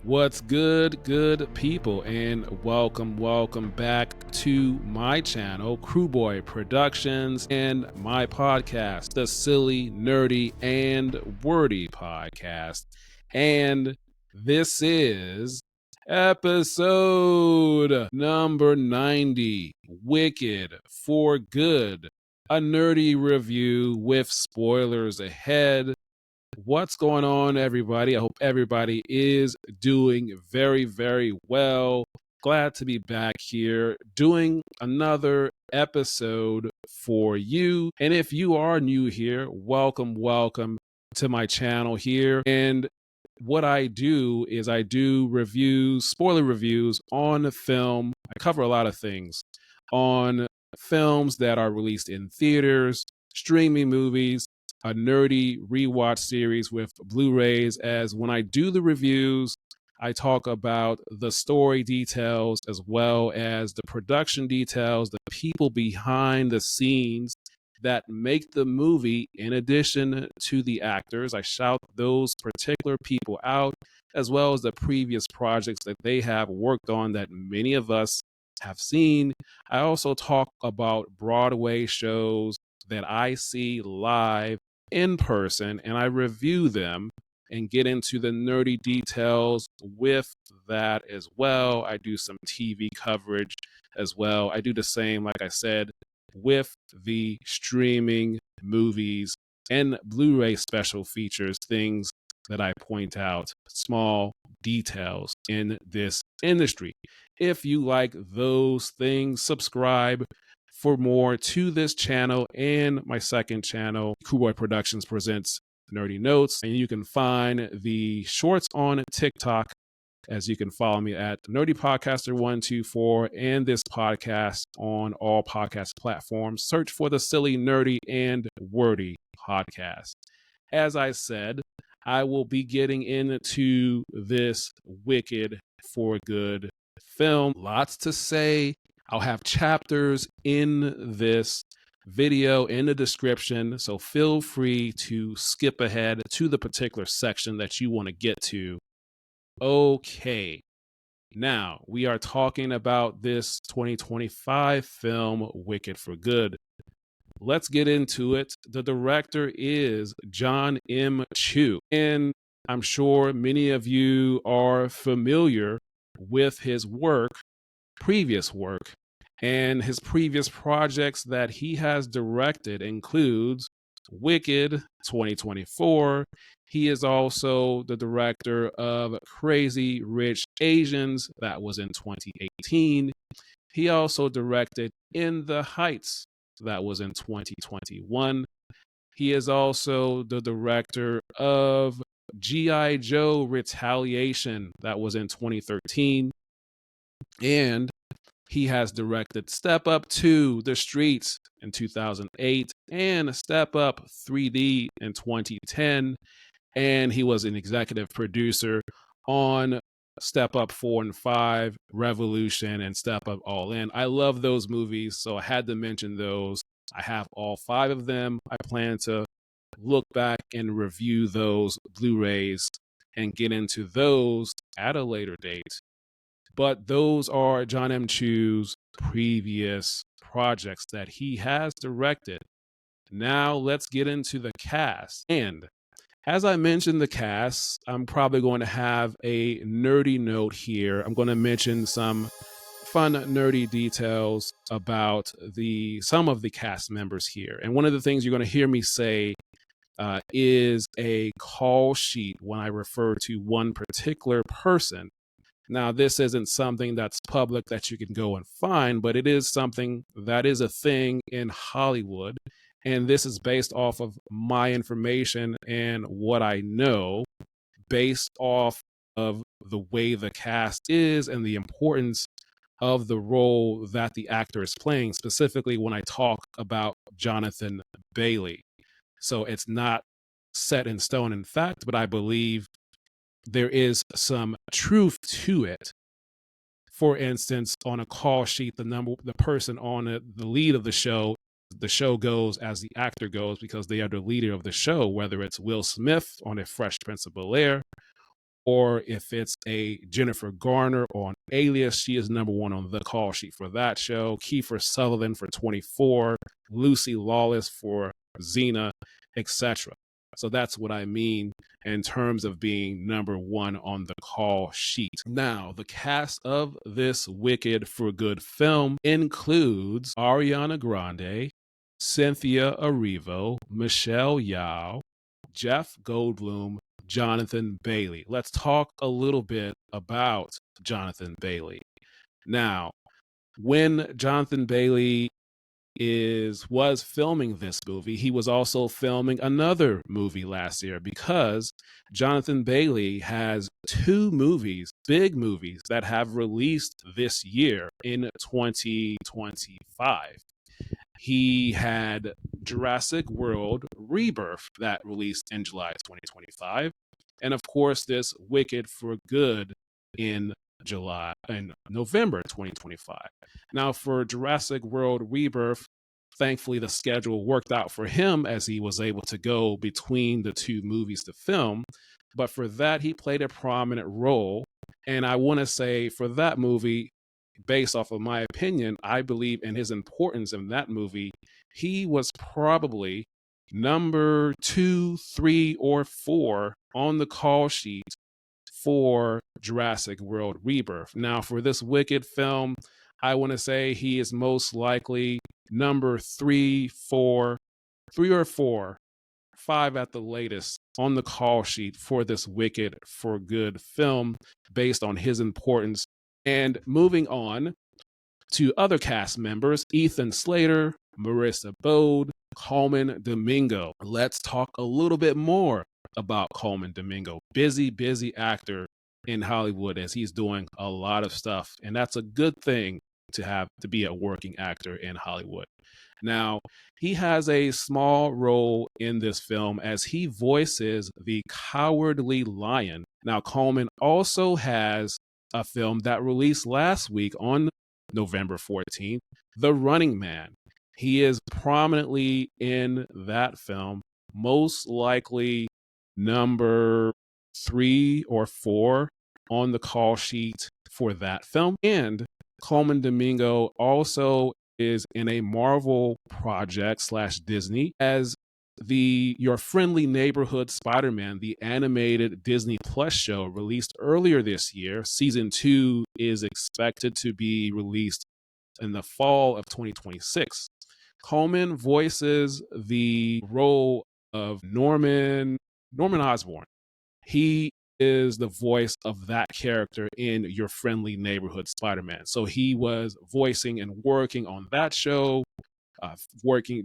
What's good people, and welcome back to my channel, Crewboy Productions, and my podcast, the Silly, Nerdy, and Wordy Podcast. And this is episode number 90, Wicked for Good, a nerdy review with spoilers ahead. What's going on, everybody? I hope everybody is doing very well. Glad to be back here doing another episode for you. And if you are new here, welcome to my channel here. And what I do is I do reviews, spoiler reviews on film. I cover a lot of things on films that are released in theaters, streaming movies, a nerdy rewatch series with Blu-rays. As when I do the reviews, I talk about the story details as well as the production details, the people behind the scenes that make the movie. In addition to the actors, I shout those particular people out, as well as the previous projects that they have worked on that many of us have seen. I also talk about Broadway shows that I see live in person, and I review them and get into the nerdy details with that as well. I do some TV coverage as well. I do the same, like I said, with the streaming movies and Blu-ray special features, things that I point out, small details in this industry. If you like those things, subscribe for more to this channel and my second channel, Crewboy Productions Presents Nerdy Notes. And you can find the shorts on TikTok, as you can follow me at Nerdy Podcaster 124 and this podcast on all podcast platforms. Search for the Silly, Nerdy, and Wordy Podcast. As I said, I will be getting into this Wicked for Good film. Lots to say. I'll have chapters in this video in the description, so feel free to skip ahead to the particular section that you want to get to. Okay, now we are talking about this 2025 film, Wicked for Good. Let's get into it. The director is Jon M. and I'm sure many of you are familiar with his previous work, and his previous projects that he has directed includes Wicked 2024. He is also the director of Crazy Rich Asians, that was in 2018. He also directed In the Heights, that was in 2021. He is also the director of G.I. Joe Retaliation, that was in 2013. And he has directed Step Up 2, The Streets in 2008, and Step Up 3D in 2010. And he was an executive producer on Step Up 4 and 5, Revolution, and Step Up All In. I love those movies, so I had to mention those. I have all 5 of them. I plan to look back and review those Blu-rays and get into those at a later date. But those are Jon M. Chu's previous projects that he has directed. Now let's get into the cast. And as I mentioned the cast, I'm probably going to have a nerdy note here. I'm going to mention some fun nerdy details about some of the cast members here. And one of the things you're going to hear me say is a call sheet when I refer to one particular person. Now, this isn't something that's public that you can go and find, but it is something that is a thing in Hollywood. And this is based off of my information and what I know, based off of the way the cast is and the importance of the role that the actor is playing, specifically when I talk about Jonathan Bailey. So it's not set in stone, in fact, but I believe there is some truth to it. For instance, on a call sheet, the person on the lead of the show goes as the actor goes because they are the leader of the show, whether it's Will Smith on A Fresh Prince of Bel-Air or if it's a Jennifer Garner on Alias, she is number one on the call sheet for that show. Kiefer Sutherland for 24, Lucy Lawless for Xena, etc. So that's what I mean in terms of being number one on the call sheet. Now, the cast of this Wicked for Good film includes Ariana Grande, Cynthia Erivo, Michelle Yeoh, Jeff Goldblum, Jonathan Bailey. Let's talk a little bit about Jonathan Bailey. Now, when Jonathan Bailey was filming this movie, he was also filming another movie last year, because Jonathan Bailey has two movies, big movies, that have released this year in 2025. He had Jurassic World Rebirth that released in July 2025. And of course, this Wicked for Good in November 2025. Now, for Jurassic World Rebirth, thankfully the schedule worked out for him as he was able to go between the two movies to film. But for that, he played a prominent role. And I want to say for that movie, based off of my opinion, I believe in his importance in that movie, he was probably number 2, 3, or 4 on the call sheet for Jurassic World Rebirth. Now, for this Wicked film, I want to say he is most likely number 3, 4, 3 or 4, 5 at the latest on the call sheet for this Wicked for Good film based on his importance. And moving on to other cast members, Ethan Slater, Marissa Bode, Coleman Domingo. Let's talk a little bit more about Coleman Domingo. Busy actor in Hollywood, as he's doing a lot of stuff. And that's a good thing to be a working actor in Hollywood. Now, he has a small role in this film as he voices the Cowardly Lion. Now, Coleman also has a film that released last week on November 14th, The Running Man. He is prominently in that film, most likely number 3 or 4 on the call sheet for that film. And Coleman Domingo also is in a Marvel project / Disney as Your Friendly Neighborhood Spider-Man, the animated Disney Plus show released earlier this year. Season 2 is expected to be released in the fall of 2026. Coleman voices the role of Norman Osborn. He is the voice of that character in Your Friendly Neighborhood Spider-Man. So he was voicing and working on that show,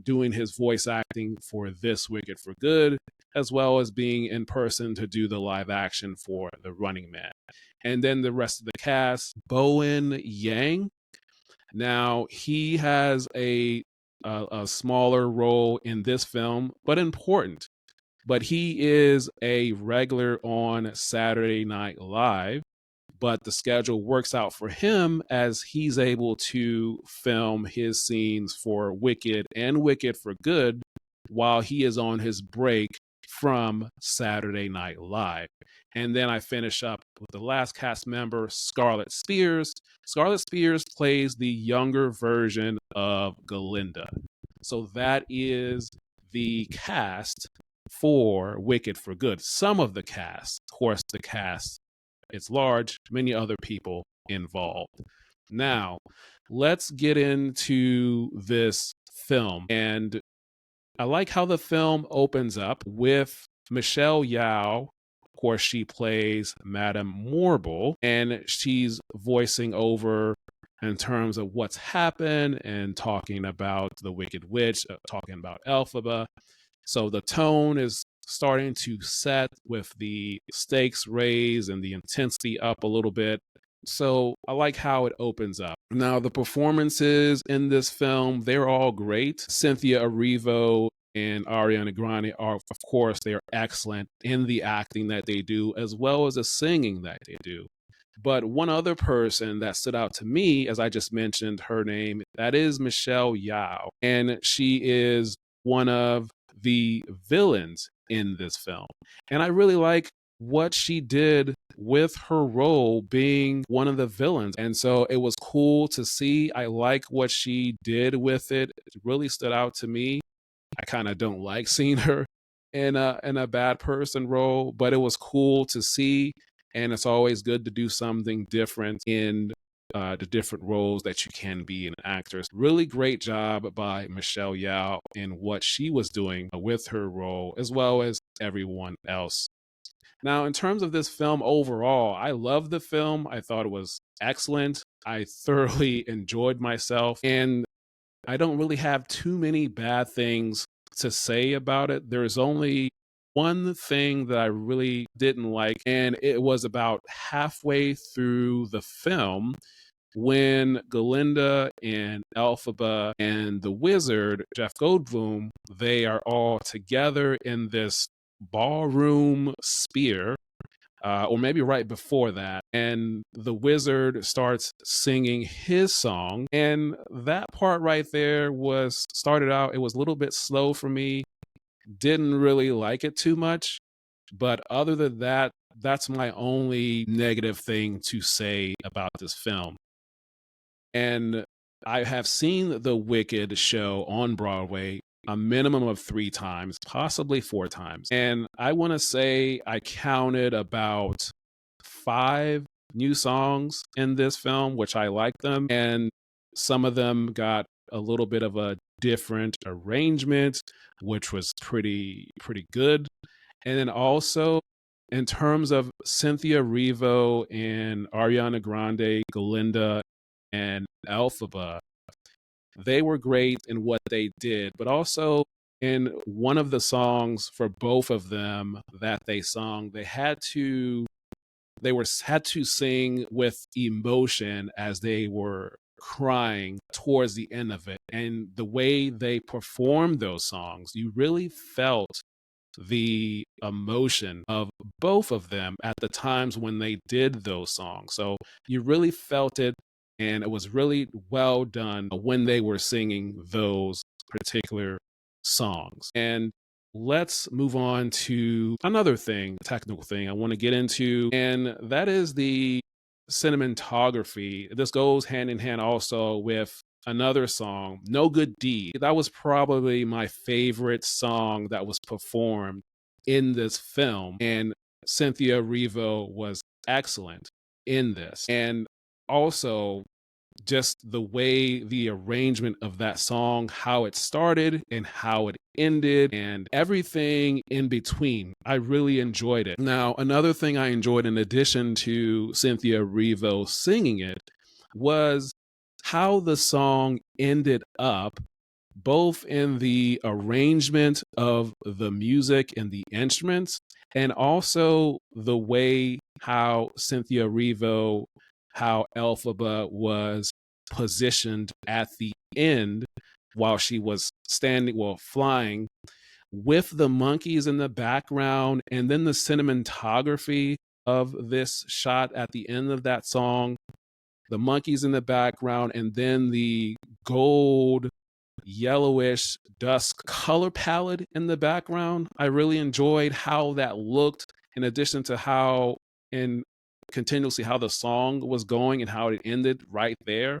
doing his voice acting for this Wicked for Good, as well as being in person to do the live action for The Running Man. And then the rest of the cast, Bowen Yang. Now, he has a smaller role in this film, but important. But he is a regular on Saturday Night Live, but the schedule works out for him as he's able to film his scenes for Wicked and Wicked for Good while he is on his break from Saturday Night Live. And then I finish up with the last cast member, Scarlett Spears. Scarlett Spears plays the younger version of Galinda. So that is the cast for Wicked for Good. Some of the cast, of course, the cast, it's large, many other people involved. Now, let's get into this film. And I like how the film opens up with Michelle Yeoh. Of course, she plays Madame Morble, and she's voicing over in terms of what's happened and talking about the Wicked Witch, talking about Elphaba. So the tone is starting to set with the stakes raised and the intensity up a little bit. So I like how it opens up. Now, the performances in this film, they're all great. Cynthia Erivo and Ariana Grande are, of course, they're excellent in the acting that they do, as well as the singing that they do. But one other person that stood out to me, as I just mentioned her name, that is Michelle Yeoh. And she is one of the villains in this film. And I really like what she did with her role being one of the villains. And so it was cool to see. I like what she did with it. It really stood out to me. I kind of don't like seeing her in a bad person role, but it was cool to see. And it's always good to do something different in the different roles that you can be in an actress. Really great job by Michelle Yeoh in what she was doing with her role, as well as everyone else. Now, in terms of this film overall, I love the film. I thought it was excellent. I thoroughly enjoyed myself, and I don't really have too many bad things to say about it. There's only one thing that I really didn't like, and it was about halfway through the film when Galinda and Elphaba and the wizard, Jeff Goldblum, they are all together in this ballroom sphere, or maybe right before that. And the wizard starts singing his song. And that part right there started out, it was a little bit slow for me. Didn't really like it too much. But other than that, that's my only negative thing to say about this film. And I have seen the Wicked show on Broadway a minimum of 3 times, possibly 4 times. And I want to say I counted about 5 new songs in this film, which I like them. And some of them got a little bit of a different arrangement, which was pretty good. And then also, in terms of Cynthia Erivo and Ariana Grande, Galinda, and Elphaba, they were great in what they did, but also in one of the songs for both of them that they sung, had to sing with emotion as they were crying towards the end of it. And the way they performed those songs, you really felt the emotion of both of them at the times when they did those songs. So you really felt it, and it was really well done when they were singing those particular songs. And let's move on to another technical thing I want to get into, and that is the cinematography. This goes hand in hand also with another song, No Good Deed. That was probably my favorite song that was performed in this film. And Cynthia Erivo was excellent in this. And also, just the way the arrangement of that song, how it started and how it ended, and everything in between. I really enjoyed it. Now, another thing I enjoyed in addition to Cynthia Erivo singing it was how the song ended up, both in the arrangement of the music and the instruments, and also the way how Cynthia Erivo, how Elphaba was positioned at the end while she was flying, with the monkeys in the background, and then the cinematography of this shot at the end of that song, the monkeys in the background, and then the gold, yellowish dusk color palette in the background. I really enjoyed how that looked, in addition to how and continuously how the song was going and how it ended right there.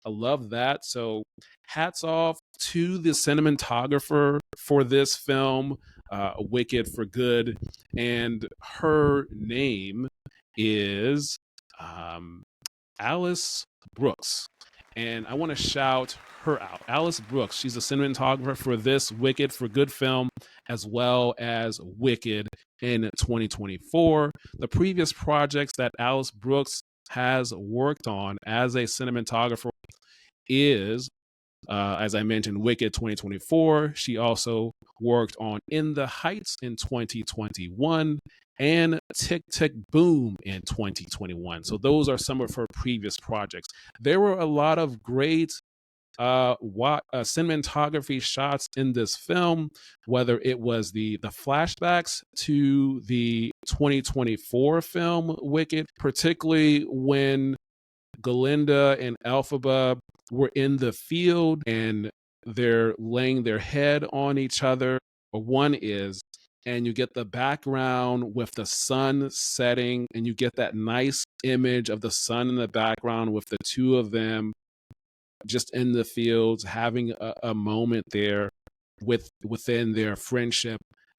I love that. So hats off to the cinematographer for this film, Wicked for Good. And her name is Alice Brooks. And I want to shout her out. Alice Brooks, she's a cinematographer for this Wicked for Good film, as well as Wicked in 2024. The previous projects that Alice Brooks has worked on as a cinematographer is, as I mentioned, Wicked 2024. She also worked on In the Heights in 2021 and Tick Tick Boom in 2021. So those are some of her previous projects. There were a lot of great cinematography shots in this film, whether it was the flashbacks to the 2024 film Wicked, particularly when Galinda and Elphaba were in the field and they're laying their head on each other, or one is, and you get the background with the sun setting, and you get that nice image of the sun in the background with the two of them just in the fields having a moment there within their friendship.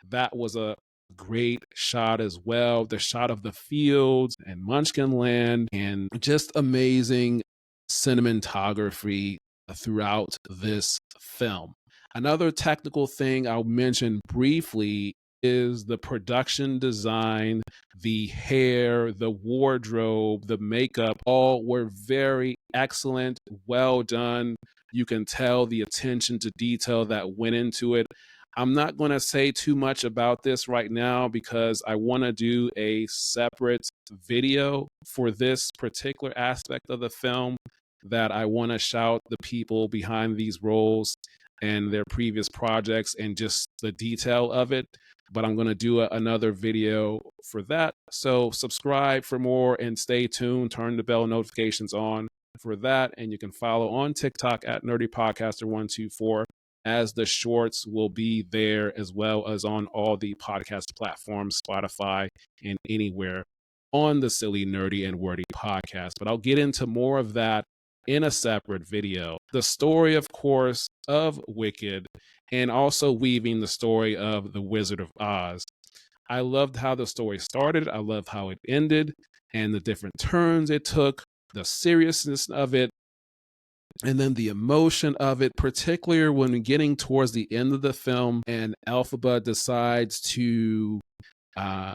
That was a great shot as well. The shot of the fields and Munchkin Land, and just amazing cinematography throughout this film. Another technical thing I'll mention briefly is the production design, the hair, the wardrobe, the makeup, all were very excellent, well done. You can tell the attention to detail that went into it. I'm not going to say too much about this right now because I want to do a separate video for this particular aspect of the film, that I want to shout the people behind these roles and their previous projects and just the detail of it. But I'm going to do another video for that. So subscribe for more and stay tuned. Turn the bell notifications on for that. And you can follow on TikTok at NerdyPodcaster124, as the shorts will be there as well as on all the podcast platforms, Spotify, and anywhere on the Silly, Nerdy, and Wordy podcast. But I'll get into more of that in a separate video. The story, of course, of Wicked, and also weaving the story of The Wizard of Oz. I loved how the story started. I loved how it ended and the different turns it took, the seriousness of it, and then the emotion of it, particularly when getting towards the end of the film and Elphaba decides to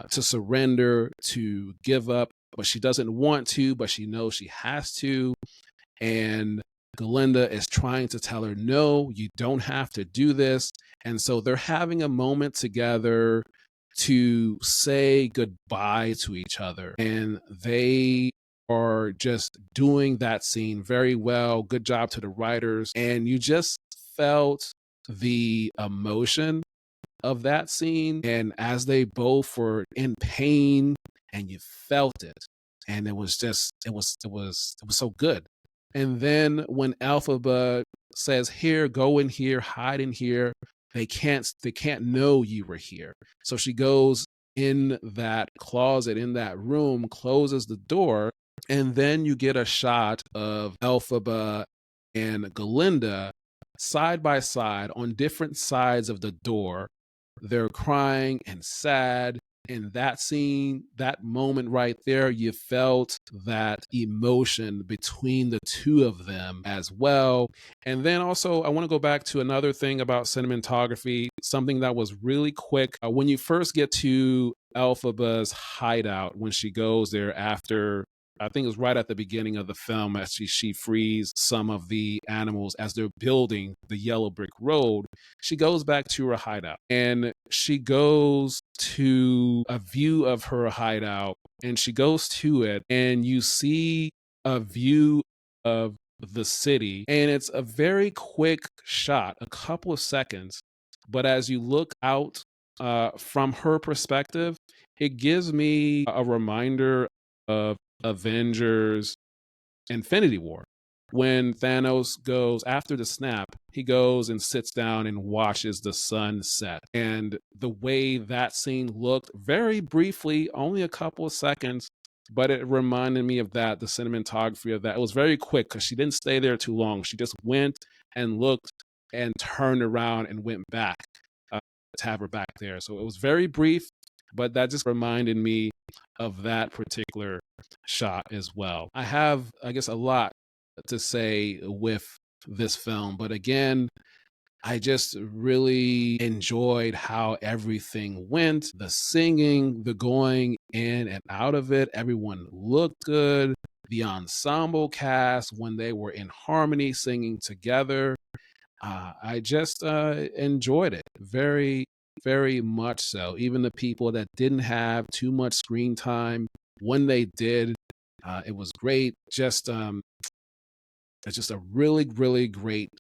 surrender, to give up, but she doesn't want to, but she knows she has to. And Glinda is trying to tell her, no, you don't have to do this. And so they're having a moment together to say goodbye to each other. And they are just doing that scene very well. Good job to the writers. And you just felt the emotion of that scene. And as they both were in pain, and you felt it. And it was so good. And then when Elphaba says, here, go in here, hide in here, they can't know you were here. So she goes in that closet, in that room, closes the door, and then you get a shot of Elphaba and Glinda side by side on different sides of the door. They're crying and sad. In that scene, that moment right there, you felt that emotion between the two of them as well. And then also, I want to go back to another thing about cinematography, something that was really quick. When you first get to Elphaba's hideout, when she goes there after, I think it was right at the beginning of the film, as she frees some of the animals as they're building the yellow brick road. She goes back to her hideout, and she goes to a view of her hideout, and she goes to it, and you see a view of the city, and it's a very quick shot, a couple of seconds. But as you look out from her perspective, it gives me a reminder of Avengers Infinity War. When Thanos goes after the snap, he goes and sits down and watches the sun set. And the way that scene looked, very briefly, only a couple of seconds, but it reminded me of that, the cinematography of that. It was very quick because she didn't stay there too long. She just went and looked and turned around and went back to have her back there. So it was very brief, but that just reminded me of that particular shot as well. I have, I guess, a lot to say with this film, but again, I just really enjoyed how everything went. The singing, the going in and out of it, everyone looked good. The ensemble cast, when they were in harmony singing together, I just enjoyed it very, very much so. Even the people that didn't have too much screen time, when they did, it was great. It's just a really, really great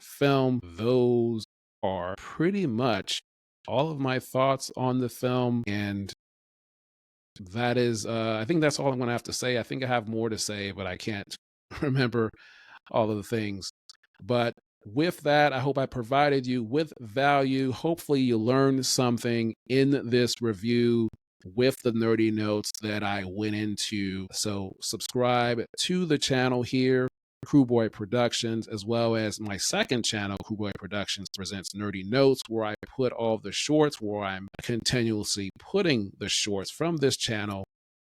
film. Those are pretty much all of my thoughts on the film. And that is, I think that's all I'm going to have to say. I think I have more to say, but I can't remember all of the things. But with that, I hope I provided you with value. Hopefully, you learned something in this review with the nerdy notes that I went into. So, subscribe to the channel here, Crewboy Productions, as well as my second channel, Crewboy Productions Presents Nerdy Notes, where I put all the shorts, where I'm continuously putting the shorts from this channel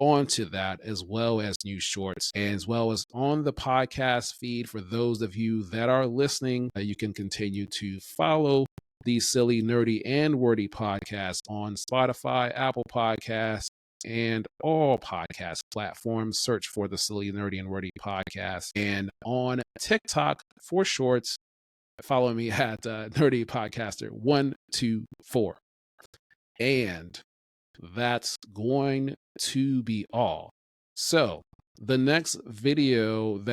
onto that, as well as new shorts, and as well as on the podcast feed. For those of you that are listening, you can continue to follow the Silly, Nerdy, and Wordy podcast on Spotify, Apple Podcasts, and all podcast platforms. Search for the Silly, Nerdy, and Wordy podcast. And on TikTok for shorts, follow me at Nerdy Podcaster 124. And that's going to be all. So the next videos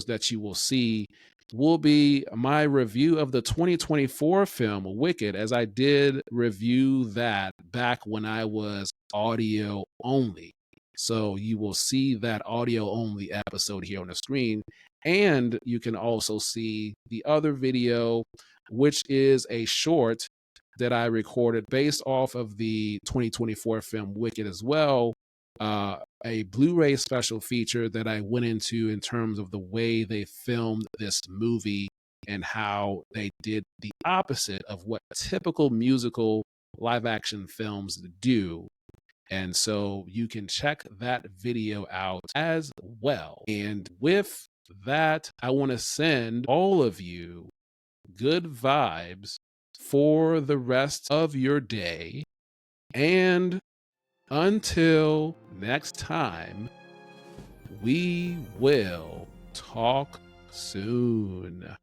that you will see will be my review of the 2024 film Wicked, as I did review that back when I was audio only. So you will see that audio only episode here on the screen. And you can also see the other video, which is a short that I recorded based off of the 2024 film Wicked as well, a Blu-ray special feature that I went into in terms of the way they filmed this movie and how they did the opposite of what typical musical live action films do. And so you can check that video out as well. And with that, I want to send all of you good vibes for the rest of your day. And until next time, we will talk soon.